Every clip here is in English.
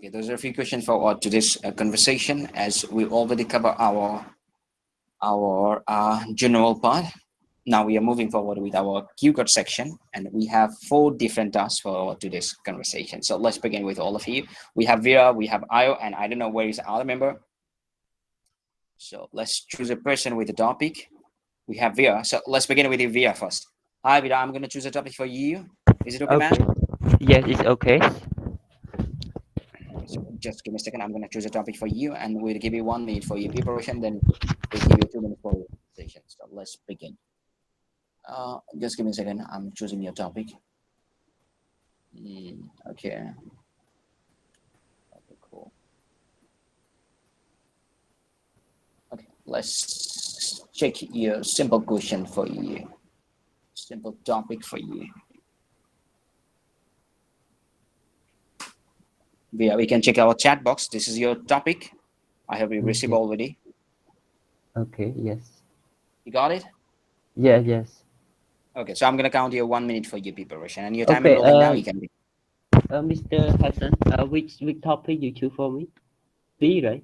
Okay, those are a few questions for today's conversation. As we already cover our general part, now we are moving forward with our keyword section, and we have four different tasks for today's conversation. So let's begin with all of you. We have Vera, we have Io, and I don't know where is our member. So let's choose a person with a topic. We have Vera. So let's begin with you, Vera, first. Hi, Vera. I'm gonna choose a topic for you. Is it okay, man? Okay. Yes, it's okay. Okay, so just give me a second. I'm gonna choose a topic for you, and we'll give you 1 minute for your preparation. Then we'll give you 2 minutes for your session. So let's begin. Just give me a second. I'm choosing your topic. Okay. Okay, cool. Okay, let's check your simple question for you. Simple topic for you. We can check our chat box. This is your topic. I have received Okay. already. Okay. Yes. You got it? Yeah. Yes. Okay, so I'm gonna count your 1 minute for your preparation, and your time Okay. enrolling now. You can be. Mr. Hassan, which topic you choose for me? B, right?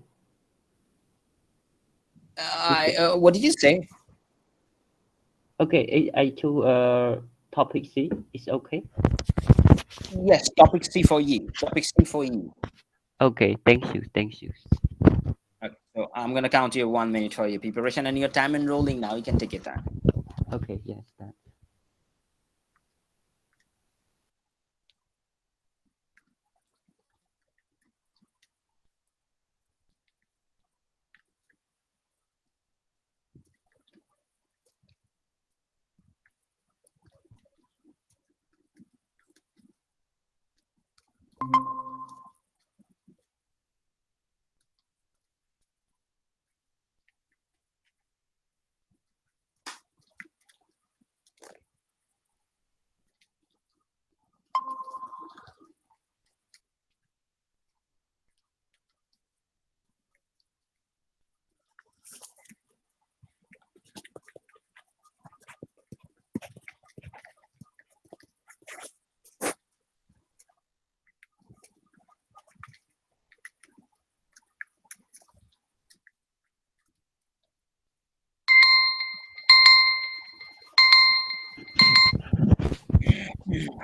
Mr. What did you say? Okay. I choose topic C. It's okay. Yes, topic C for you. Topic C for you. Okay. Thank you. Thank you. Okay, so I'm gonna count your 1 minute for your preparation, and your time enrolling now. You can take your time. Okay. Yes. That.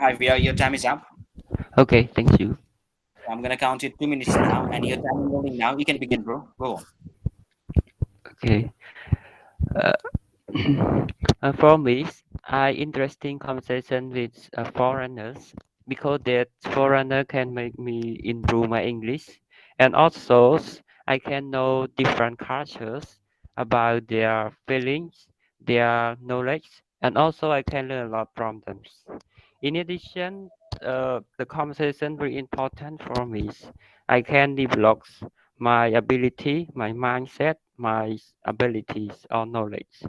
Hi, Via. Your time is up. Okay. Thank you. So I'm gonna count you 2 minutes now, and your time enrolling now. You can begin, bro. Go on. Okay. Uh, for me, I interesting conversation with foreigners because that foreigner can make me improve my English, and also I can know different cultures about their feelings, their knowledge, and also I can learn a lot from them. In addition, the conversation very important for me. I can develop my ability, my mindset, my abilities or knowledge.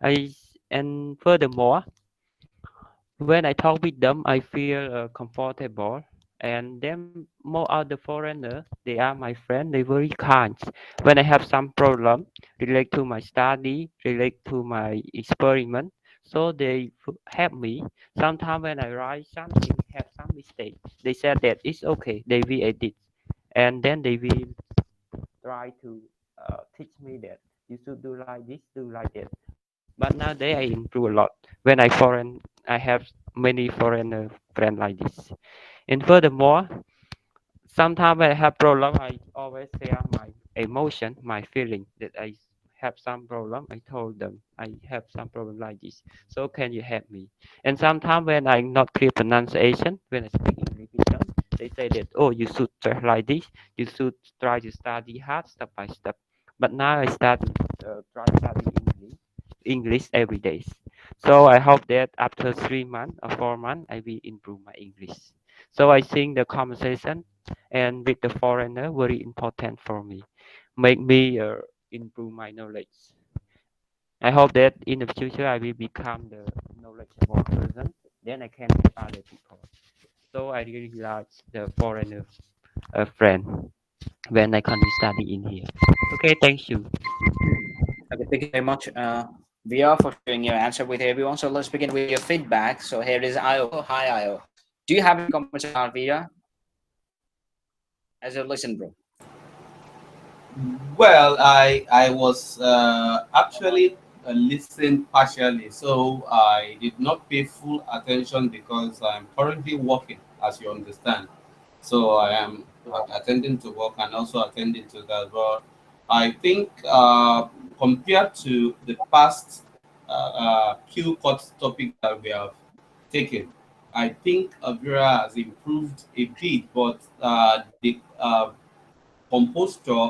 I and furthermore, when I talk with them, I feel comfortable. And then more other foreigner, they are my friend. They very kind. When I have some problem relate to my study, relate to my experiment, so they help me. Sometimes when I write something, have some mistake, they said that it's okay. They will edit, and then they will try to teach me that you should do like this, do like that. But nowadays I improve a lot. When I have many foreigner friends like this. And furthermore, sometimes when I have problem, I always share my emotion, my feeling that I have some problem. I told them I have some problem like this. So can you help me? And sometimes when I not clear pronunciation, when I speak English with them, they say that oh you should try like this. You should try to study hard step by step. But now I start try study English every day. So I hope that after 3 months or 4 months, I will improve my English. So I think the conversation and with the foreigner very important for me, make me improve my knowledge. I hope that in the future I will become the knowledgeable person. Then I can help other people. So I really like the foreigner friend when I continue study in here. Okay, thank you. Okay, thank you very much, Via, for sharing your answer with everyone. So let's begin with your feedback. So here is Io. Hi, Io. Do you have any comments about Via? as a listen, bro. Well, I was actually listening partially, so I did not pay full attention because I'm currently working, as you understand. So I am attending to work and also attending to that. But I think compared to the past Q cut topic that we have taken, I think Avira has improved a bit, but the composture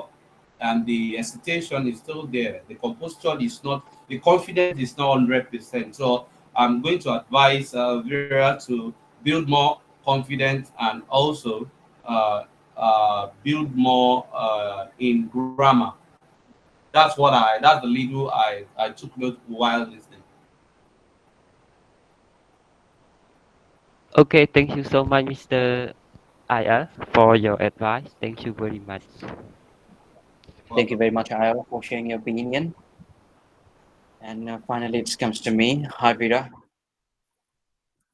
and the hesitation is still there. The composture is not, the confidence is not 100%. So I'm going to advise Vera to build more confidence and also build more in grammar. That's the little I took note while listening. Okay, thank you so much, Mr. IR, for your advice. Thank you very much. Thank you Welcome. very much, Io, for sharing your opinion. And finally, it comes to me. Hi, Vira.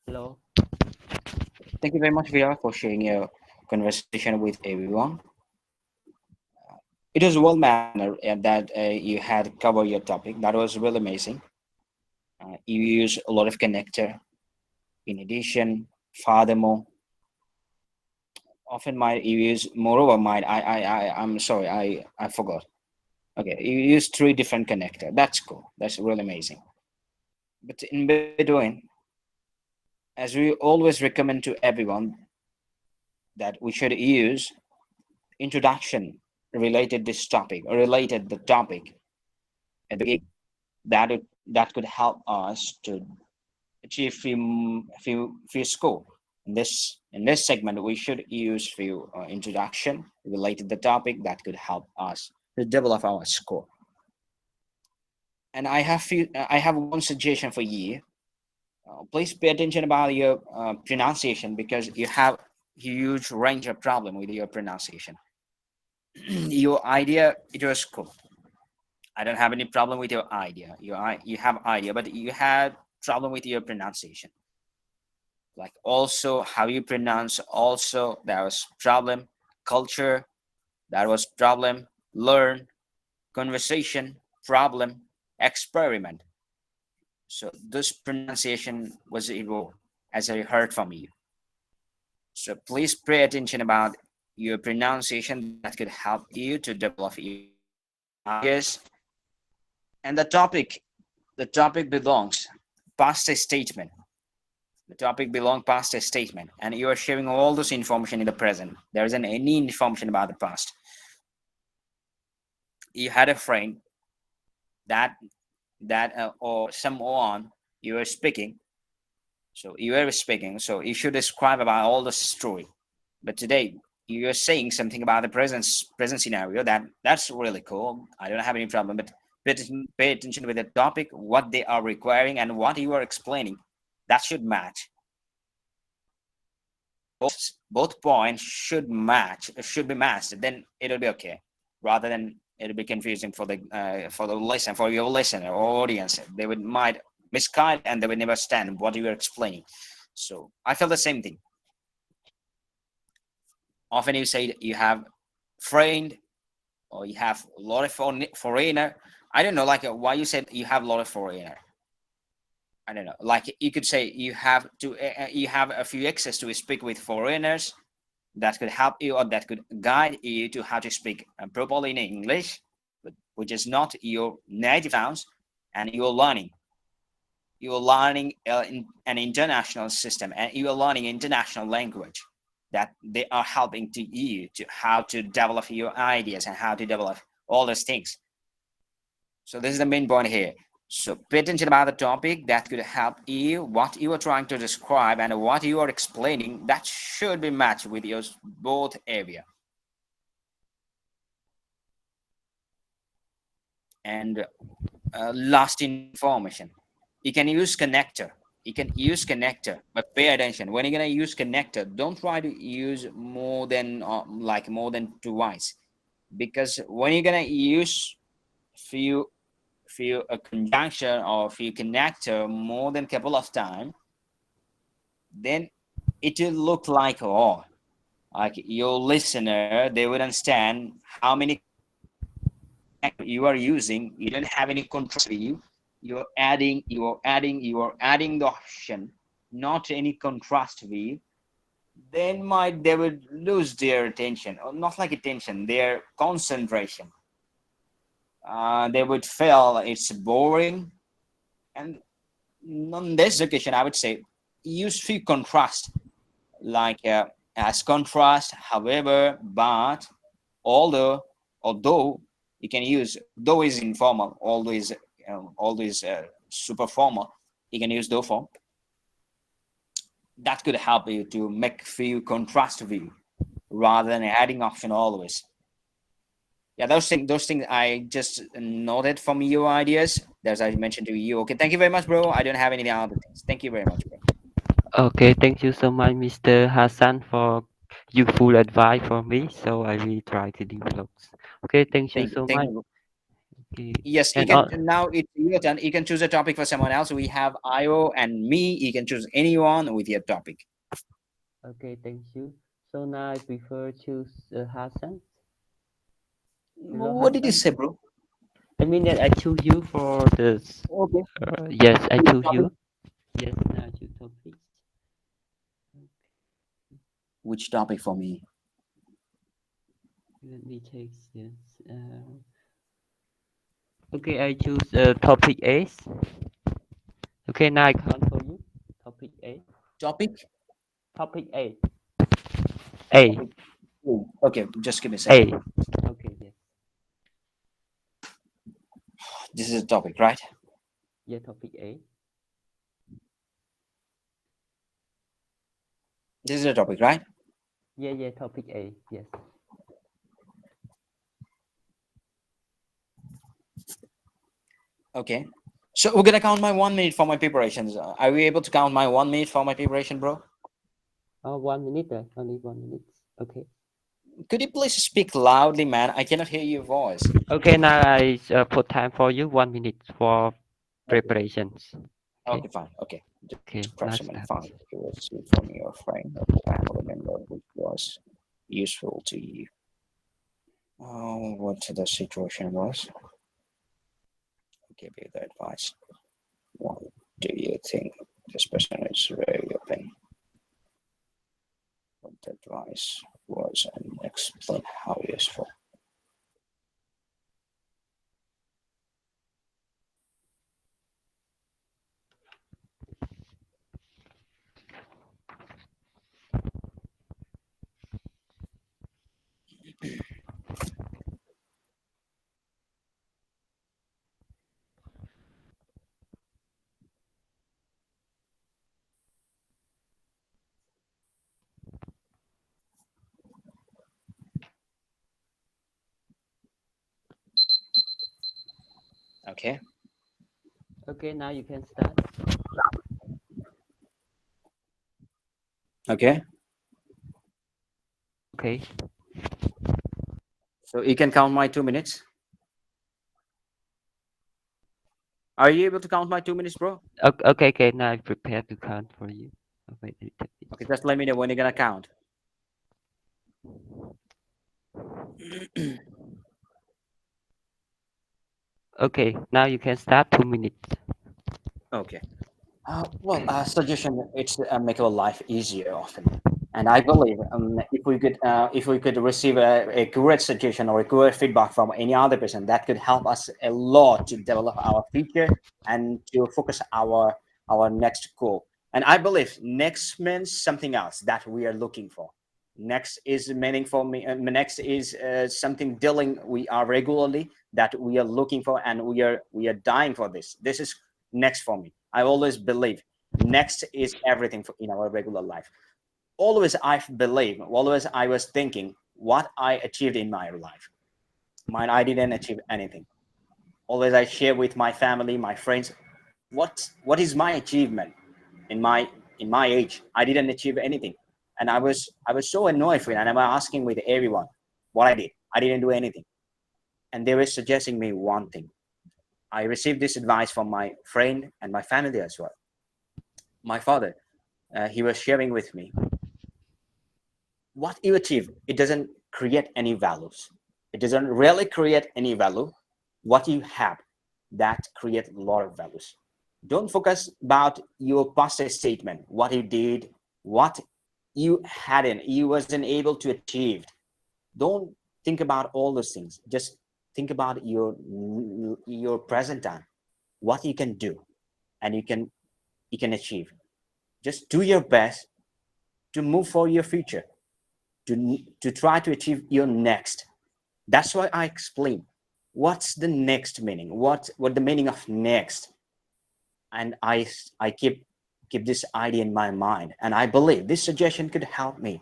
Hello. Thank you very much, Vira, for sharing your conversation with everyone. It was well mannered that you had covered your topic. That was really amazing. You use a lot of connector. In addition, furthermore, often might you use moreover might I'm sorry, I forgot. Okay, you use three different connector. That's cool. That's really amazing. But in between, as we always recommend to everyone, that we should use introduction related this topic or related the topic at the beginning. That could help us to achieve few score. In this segment, we should use few introduction related the topic that could help us to develop our score. And I have one suggestion for you. Please pay attention about your pronunciation because you have huge range of problem with your pronunciation. Your idea, it was cool. I don't have any problem with your idea. You have idea, but you had problem with your pronunciation. Like also how you pronounce. Also that was problem. Culture, that was problem. Learn, conversation, problem. Experiment. So this pronunciation was evolved as I heard from you. So please pay attention about your pronunciation that could help you to develop your ideas. And the topic belongs past a statement. The topic belongs past a statement, and you are sharing all this information in the present. There isn't any information about the past. You had a friend that or someone you were speaking. So you were speaking. So you should describe about all the story. But today you're saying something about the present scenario. That's really cool. I don't have any problem. But pay attention with the topic, what they are requiring, and what you are explaining. That should match. Both points should be matched. Then it'll be okay. Rather than it'll be confusing for the listen for your listener or audience. They would might misguide and they would never understand what you are explaining. So I feel the same thing. Often you say you have friend or you have a lot of foreigner. I don't know, like why you said you have a lot of foreigner. I don't know. Like you could say you have a few access to speak with foreigners that could help you or that could guide you to how to speak properly in English, which is not your native sounds, and you're learning in an international system and you're learning international language that they are helping to you to how to develop your ideas and how to develop all those things. So this is the main point here. So pay attention about the topic that could help you, what you are trying to describe and what you are explaining that should be matched with your both area. And last information, you can use connector. But pay attention when you're gonna use connector. Don't try to use more than twice, because when you're gonna use few a conjunction or few connector more than couple of times, then it will look like or. like your listener, they would understand how many you are using. You don't have any contrast view. You're adding the option, not any contrast view. Then might they would lose their attention, or not like attention, their concentration. They would feel it's boring. And on this occasion, I would say use few contrast, like as contrast. However, but although you can use, though is informal, although is super formal, you can use though form. That could help you to make few contrast view rather than adding option always. Yeah, those things I just noted from your ideas, as I mentioned to you. Okay, thank you very much, bro. I don't have any other things. Thank you very much, bro. Okay, thank you so much, Mr. Hassan, for useful advice for me. So I will try to develop. Okay, thank you so Thank much. you. Okay. Yes, you And can now. It's your turn. You can choose a topic for someone else. We have Io and me. You can choose anyone with your topic. okay, thank you. So now I prefer choose Hassan. Hello, What did you Hassan. say, bro? I mean that I choose you for this. Okay. Yes, I Which choose topic? you. Yes, now choose topic. Which topic for me? Let me take this. Okay, I choose topic A. Okay, now I count for you. Topic A. Topic? Topic A. A. Topic. Two. Okay, just give me a A. second. Okay, yes. This is a topic, right? Yeah, topic A. This is a topic, right? Yeah, topic A. Yes. Okay. So we're gonna count my 1 minute for my preparations. Are we able to count my 1 minute for my preparation, bro? Oh, 1 minute. Only 1 minute. Okay. Could you please speak loudly, man? I cannot hear your voice. Okay, now I put time for you. 1 minute for Okay. preparations. Okay. Okay, fine. Okay. Okay. Just grab Now some and start. find you will see from your friend or family member which was useful to you. Oh, what the situation was? Give you the advice. What do you think? This person is very open. What the advice was and explain how useful. Okay. Okay, now you can start. Okay. Okay. So you can count my 2 minutes. Are you able to count my 2 minutes, bro? Okay. Now I prepare to count for you. Oh, wait a little bit. Okay, just let me know when you're gonna count. Okay, now you can start. 2 minutes. Okay. Suggestion, it's make our life easier often, and I believe if we could receive a great suggestion or a great feedback from any other person, that could help us a lot to develop our future and to focus our next goal. And I believe next means something else that we are looking for. Next is meaning for me. Next is something dealing we are regularly that we are looking for, and we are dying for this. This is next for me. I always believe next is everything in our regular life. Always I was thinking what I achieved in my life. Mine, I didn't achieve anything. Always I share with my family, my friends, what is my achievement in my age. I didn't achieve anything. And I was so annoyed with it, and I'm asking with everyone what I did. I didn't do anything. And they were suggesting me one thing. I received this advice from my friend and my family as well. My father, he was sharing with me, what you achieve, it doesn't create any values. It doesn't really create any value. What you have, that create a lot of values. Don't focus about your past statement, what you did, what you wasn't able to achieve. Don't think about all those things. Just think about your present time, what you can do, and you can achieve. Just do your best to move for your future, to try to achieve your next. That's why I explain what's the next meaning, what the meaning of next. And I keep this idea in my mind, and I believe this suggestion could help me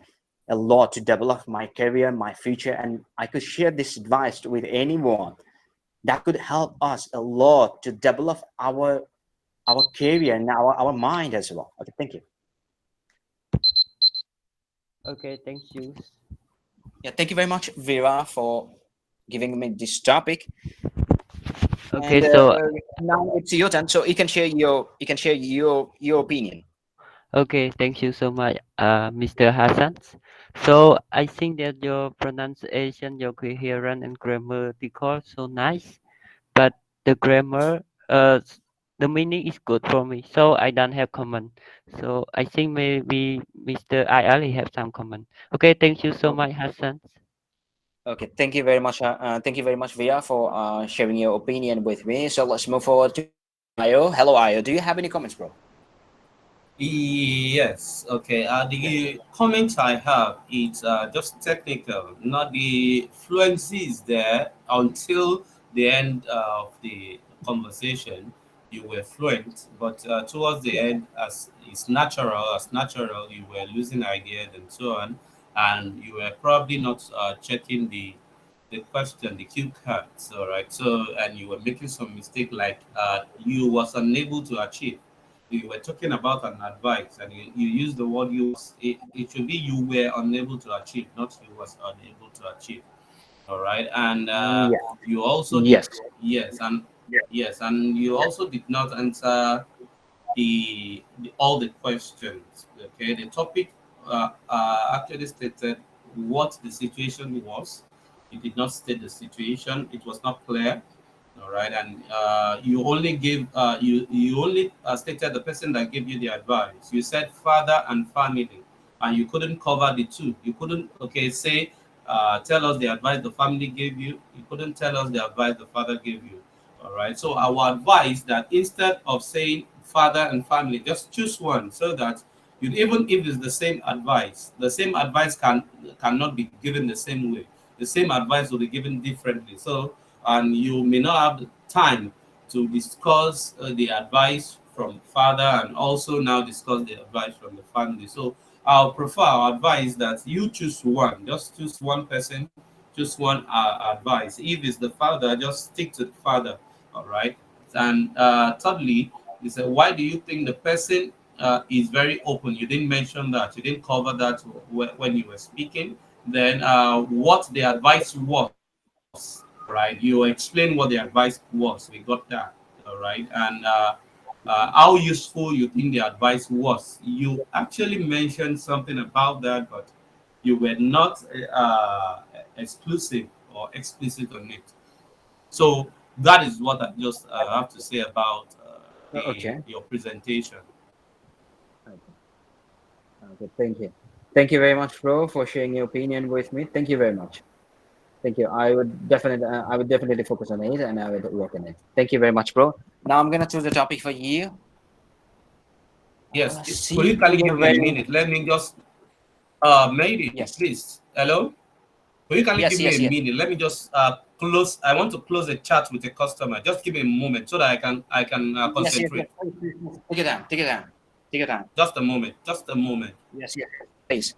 a lot to develop my career, my future, and I could share this advice with anyone that could help us a lot to develop our career and our mind as well. Okay, thank you. Okay, thank you. Yeah, thank you very much, Vera, for giving me this topic. Okay, And so now it's your turn, so you can share your opinion. okay, thank you so much, Mr. Hassan. So I think that your pronunciation, your coherent and grammatical so nice, but the grammar, the meaning is good for me. So I don't have comment. So I think maybe Mr. I only have some comment. Okay, thank you so Okay. much, Hassan. Okay, thank you very much. Thank you very much, Via, for sharing your opinion with me. So let's move forward to Io. Hello, Io. Do you have any comments, bro? Yes, okay. The comment I have is just technical, not the fluency is there until the end of the conversation. You were fluent, but towards the end, as natural, you were losing ideas and so on, and you were probably not checking the question, the cue cards, all right. So, and you were making some mistake, like you was unable to achieve. You were talking about an advice and you used the word you was, it should be you were unable to achieve, not you was unable to achieve. All right. And Yeah. you also did, Yes. yes, and yes, and you also did not answer the all the questions. Okay, the topic actually stated what the situation was. It did not state the situation. It was not clear. All right, and you only gave you only stated the person that gave you the advice. You said father and family, and you couldn't cover the two. You couldn't say tell us the advice the family gave you. You couldn't tell us the advice the father gave you. All right. So our advice that instead of saying father and family, just choose one so that you, even if it's the same advice cannot be given the same way. The same advice will be given differently. So and you may not have the time to discuss the advice from father and also now discuss the advice from the family. So I'll prefer our advice that you choose one, just choose one person, choose one advice. If it's the father, just stick to the father. All right. And thirdly, you said, why do you think the person is very open? You didn't mention that. You didn't cover that when you were speaking. Then what the advice was. All right. You explain what the advice was. We got that. All right. And how useful you think the advice was. You actually mentioned something about that, but you were not exclusive or explicit on it. So that is what I just have to say about Okay. your presentation. Okay. Okay. Thank you. Thank you very much, bro, for sharing your opinion with me. Thank you very much. Thank you. I would definitely focus on it, and I would work on it. Thank you very much, bro. Now I'm gonna choose the topic for you. Yes, could See, you kindly we give are me a very. minute? Let me just, maybe, Yes. please. Hello? Could you kindly Yes. give me Yes. a Yes. minute? Let me just close. I want to close a chat with a customer. Just give me a moment so that I can Yes. Yes. Yes. concentrate. Please, please, please. Take your time. Take your time. Take your time. Just a moment. Just a moment. Yes. Yes. Please.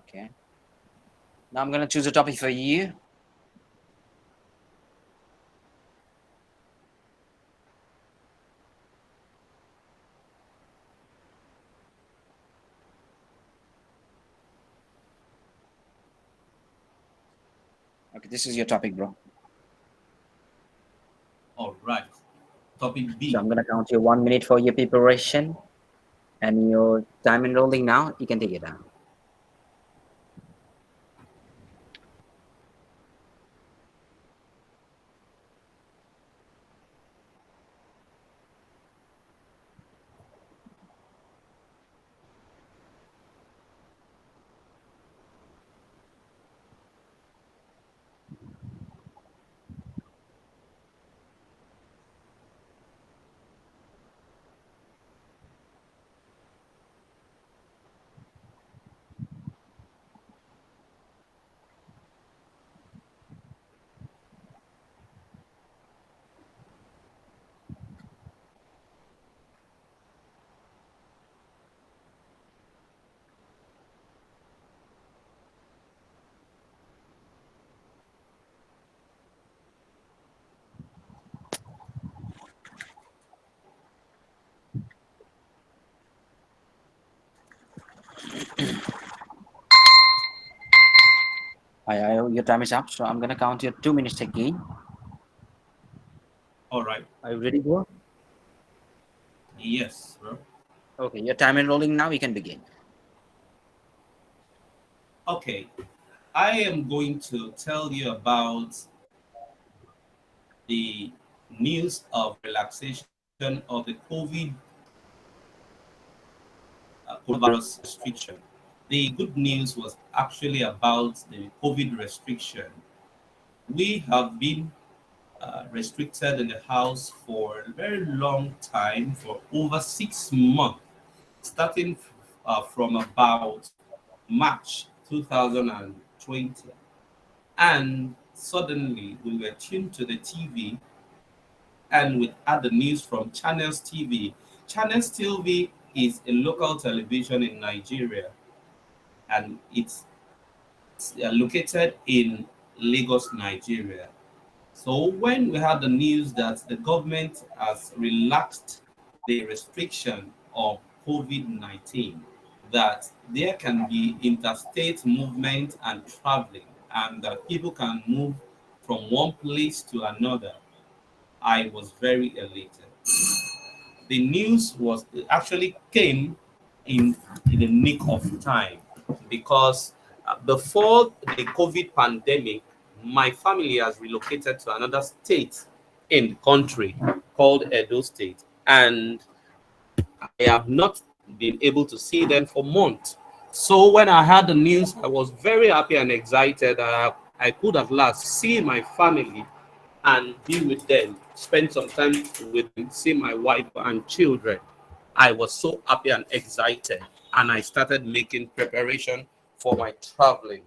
Okay. Now I'm gonna choose a topic for you. Okay, this is your topic, bro. All right. Topic So B. I'm gonna count you 1 minute for your preparation and your time enrolling now. You can take it down. Your time is up, so I'm gonna count your 2 minutes again. All right. Are you ready, bro? Yes, bro. Okay, your time enrolling now. You can begin. Okay. I am going to tell you about the news of relaxation of the coronavirus restriction. The good news was actually about the COVID restriction. We have been restricted in the house for a very long time, for over 6 months, starting from about March 2020. And suddenly we were tuned to the TV and we had the news from Channels TV. Channels TV is a local television in Nigeria and it's located in Lagos, Nigeria. So when we had the news that the government has relaxed the restriction of COVID-19, that there can be interstate movement and traveling, and that people can move from one place to another, I was very elated. The news was actually came in the nick of time because before the COVID pandemic, my family has relocated to another state in the country called Edo State, and I have not been able to see them for months. So when I heard the news, I was very happy and excited. I could at last see my family and be with them, spend some time with them, see my wife and children. I was so happy and excited, and I started making preparation for my traveling.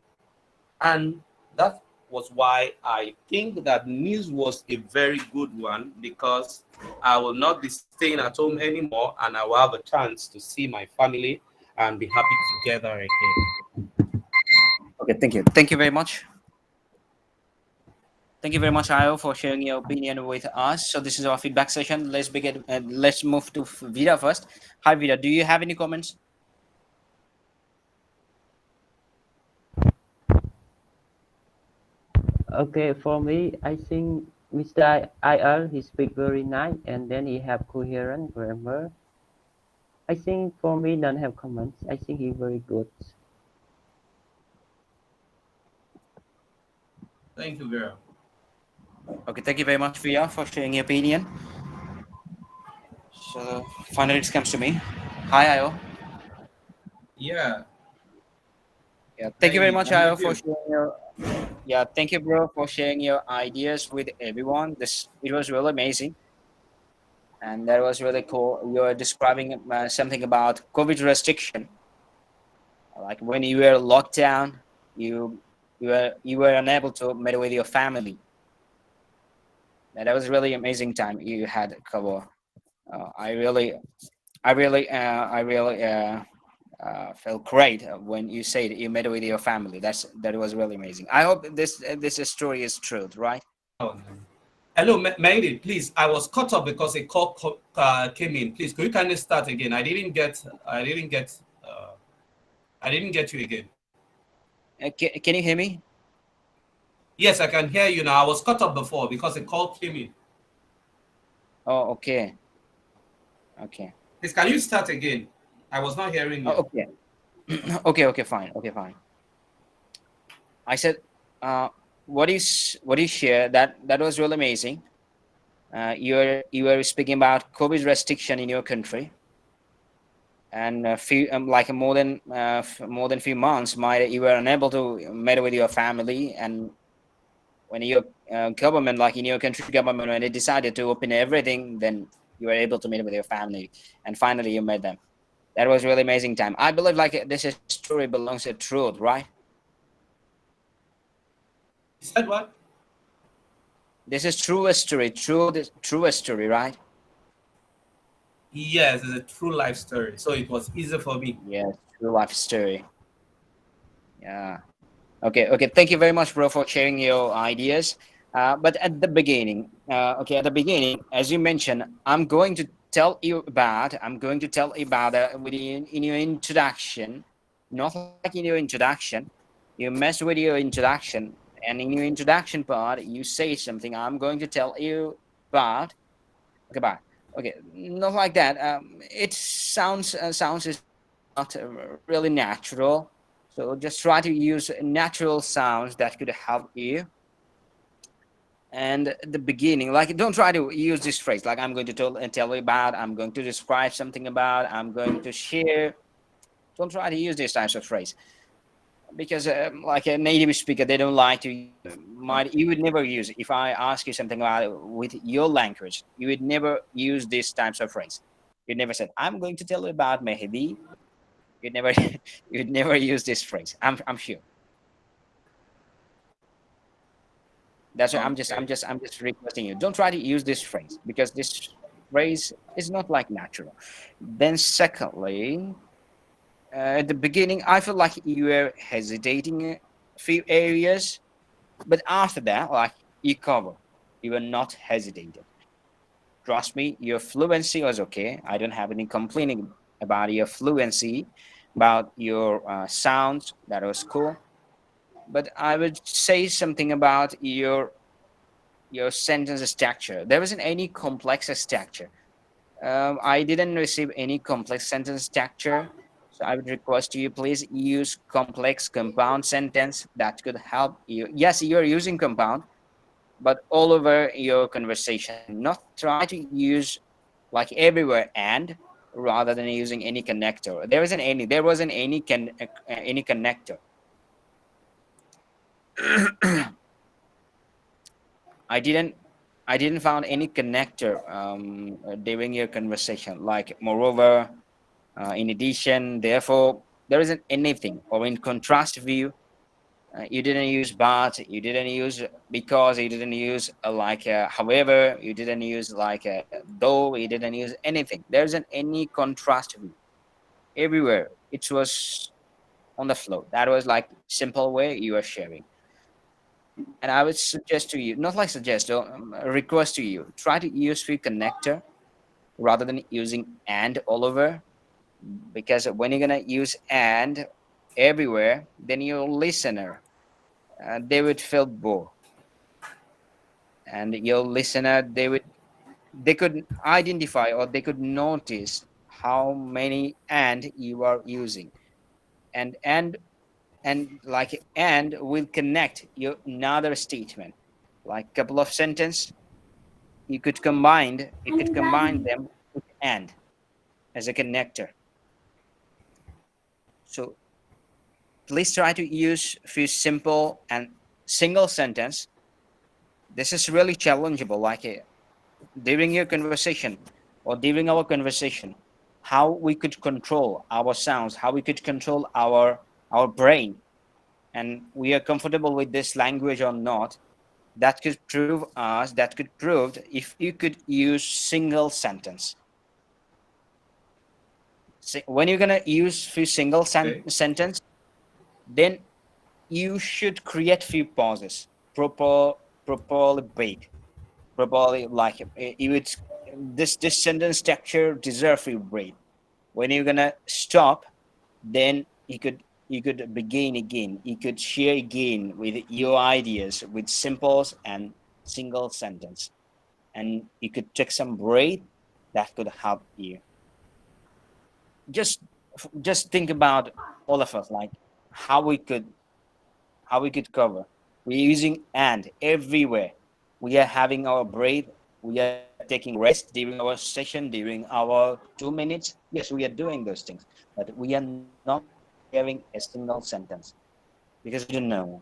And that was why I think that news was a very good one because I will not be staying at home anymore and I will have a chance to see my family and be happy together again. Okay, thank you. Thank you very much. Thank you very much, Ayo, for sharing your opinion with us. So this is our feedback session. Let's begin. Let's move to Vida first. Hi, Vida. Do you have any comments? Okay, for me, I think Mr. IR, he speak very nice, and then he have coherent grammar. I think for me, don't have comments. I think he very good. Thank you, Vera. Okay, thank you very much, Vida, for sharing your opinion. So finally, it comes to me. Hi, Ayo. Yeah, Yeah, thank you very hey, much, I'm Ayo, with for you. sharing your. Yeah, thank you, bro, for sharing your ideas with everyone. This it was really amazing, and that was really cool. You were describing something about COVID restriction, like when you were locked down, you you were unable to meet with your family. And that was really amazing time you had, Kabo. I really felt great when you said you met with your family. That was really amazing. I hope this story is true, right? Oh, no. Hello, Mary, please. I was cut off because a call came in. Please, could you kindly start again? I didn't get you again. Can you hear me? Yes, I can hear you now. I was cut off before because a call came in. Oh, okay, okay. Please, can you start again? I was not hearing you. Oh, okay. Okay, fine, okay, fine. I said, uh, what you share that was really amazing. You were speaking about COVID restriction in your country, and few like more than few months, might you were unable to meet with your family, and when your government, like in your country government, when it decided to open everything, then you were able to meet with your family, and finally you met them. That was really amazing time. I believe like this story belongs to truth, right? You said what? This is true history, true history, right? Yes, it's a true life story. So it was easy for me. Yes, true life story. Yeah. Okay. Thank you very much, bro, for sharing your ideas. But at the beginning, at the beginning, as you mentioned, I'm going to tell you about in your introduction, not like in your introduction. You mess with your introduction, and in your introduction part, you say something. I'm going to tell you about. Okay, bye. Okay, not like that. It sounds is not really natural. So just try to use natural sounds that could help you. And at the beginning, like don't try to use this phrase like I'm going to tell you about, I'm going to describe something about, I'm going to share. Don't try to use these types of phrase because like a native speaker, they don't like to might you would never use if I ask you something about it with your language, you would never use these types of phrase. You'd never said I'm going to tell you about Mehdi. You'd never you'd never use this phrase. I'm sure. That's why Okay. I'm just requesting you. Don't try to use this phrase because this phrase is not like natural. Then secondly, at the beginning, I feel like you were hesitating a few areas, but after that, like you cover, you were not hesitating. Trust me, your fluency was okay. I don't have any complaining about your fluency, about your sounds. That was cool. But I would say something about your sentence structure. There wasn't any complex structure. I didn't receive any complex sentence structure. So I would request you please use complex compound sentence that could help you. Yes, you're using compound, but all over your conversation. Not try to use like everywhere and rather than using any connector. There wasn't any connector. I didn't I didn't found any connector during your conversation. Like moreover, in addition, therefore, there isn't anything. Or in contrast view, you didn't use but, you didn't use because, you didn't use however, you didn't use though, you didn't use anything. There isn't any contrast view. Everywhere it was on the flow. That was like simple way you were sharing. And I would suggest to you, not like suggest, request to you, try to use free connector rather than using and all over. Because when you're gonna use and everywhere, then your listener, they would feel bored, and your listener, they could identify or they could notice how many and you are using, and and like and will connect your another statement, like couple of sentence you could combine them with and as a connector. So please try to use few simple and single sentence. This is really challengeable, during your conversation or during our conversation, how we could control our sounds, how we could control our brain, and we are comfortable with this language or not. That could prove if you could use single sentence. when you're gonna use few single Okay. sentence, then you should create few pauses, properly break, properly like you would this sentence structure deserve few break. When you're gonna stop, then you could begin again. You could share again with your ideas with simples and single sentence, and you could take some break that could help you. Just just think about all of us, like how we could how we could cover. We're using and everywhere. We are having our break. We are taking rest during our session, during our 2 minutes. Yes, we are doing those things, but we are not sharing a single sentence because we don't know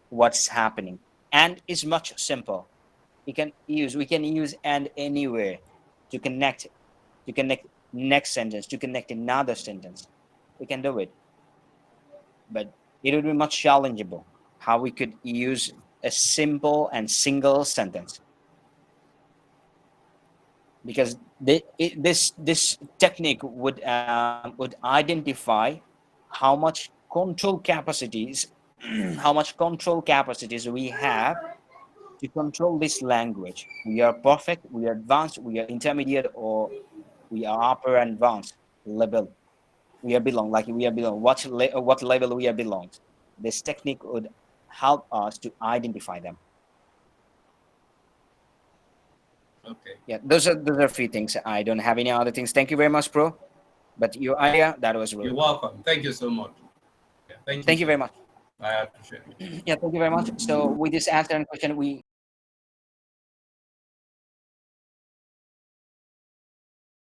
what's happening. And it's much simple. We can use and anywhere to connect next sentence, to connect another sentence. We can do it, but it would be much challengeable how we could use a simple and single sentence, because this technique would identify how much control capacities how much control capacities we have to control this language. We are perfect, we are advanced, we are intermediate, or we are upper and advanced level. We are belong, like we are belong. What level we are belongs. This technique would help us to identify them. Okay. Yeah, those are a few things. I don't have any other things. Thank you very much, bro. But your idea, that was really You're good. welcome. Thank you so much. Yeah, thank you Thank you so very much. much. I appreciate it. Yeah, thank you very much. So with this answer and question, we